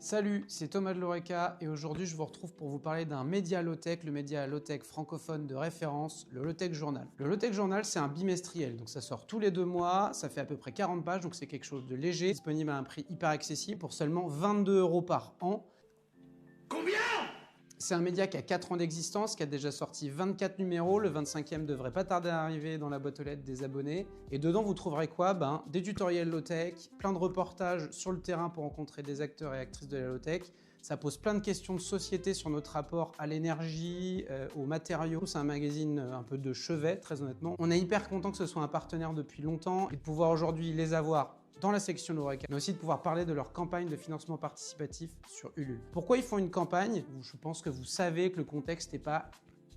Salut, c'est Thomas de l'Oreca et aujourd'hui je vous retrouve pour vous parler d'un média low-tech, le média low-tech francophone de référence, le Low-Tech Journal. Le Low-Tech Journal, c'est un bimestriel, donc ça sort tous les 2 mois, ça fait à peu près 40 pages, donc c'est quelque chose de léger, disponible à un prix hyper accessible pour seulement 22 € par an. Combien ? C'est un média qui a 4 ans d'existence, qui a déjà sorti 24 numéros, le 25e devrait pas tarder à arriver dans la boîte aux lettres des abonnés. Et dedans, vous trouverez quoi ? Des tutoriels low-tech, plein de reportages sur le terrain pour rencontrer des acteurs et actrices de la low-tech. Ça pose plein de questions de société sur notre rapport à l'énergie, aux matériaux. C'est un magazine un peu de chevet, très honnêtement. On est hyper content que ce soit un partenaire depuis longtemps et de pouvoir aujourd'hui les avoir dans la section L'Oreca, mais aussi de pouvoir parler de leur campagne de financement participatif sur Ulule. Pourquoi ils font une campagne ? Je pense que vous savez que le contexte n'est pas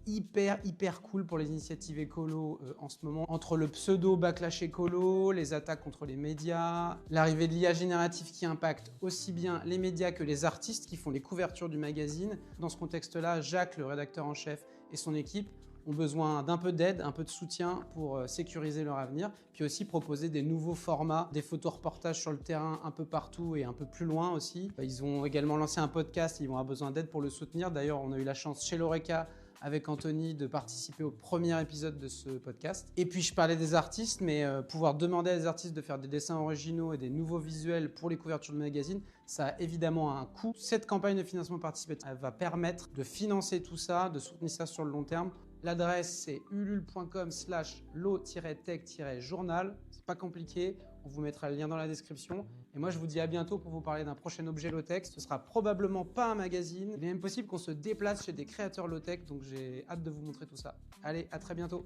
hyper cool pour les initiatives écolo en ce moment. Entre le pseudo backlash écolo, les attaques contre les médias, l'arrivée de l'IA générative qui impacte aussi bien les médias que les artistes qui font les couvertures du magazine. Dans ce contexte-là, Jacques, le rédacteur en chef, et son équipe ont besoin d'un peu d'aide, un peu de soutien pour sécuriser leur avenir, puis aussi proposer des nouveaux formats, des photos-reportages sur le terrain un peu partout et un peu plus loin aussi. Ils ont également lancé un podcast, ils vont avoir besoin d'aide pour le soutenir. D'ailleurs, on a eu la chance chez l'Oreca avec Anthony de participer au premier épisode de ce podcast. Et puis je parlais des artistes, mais pouvoir demander à des artistes de faire des dessins originaux et des nouveaux visuels pour les couvertures de magazine, ça a évidemment un coût. Cette campagne de financement participatif elle va permettre de financer tout ça, de soutenir ça sur le long terme. L'adresse c'est ulule.com/low-tech-journal. C'est pas compliqué, on vous mettra le lien dans la description. Et moi je vous dis à bientôt pour vous parler d'un prochain objet low-tech. Ce sera probablement pas un magazine. Il est même possible qu'on se déplace chez des créateurs low-tech, donc j'ai hâte de vous montrer tout ça. Allez, à très bientôt.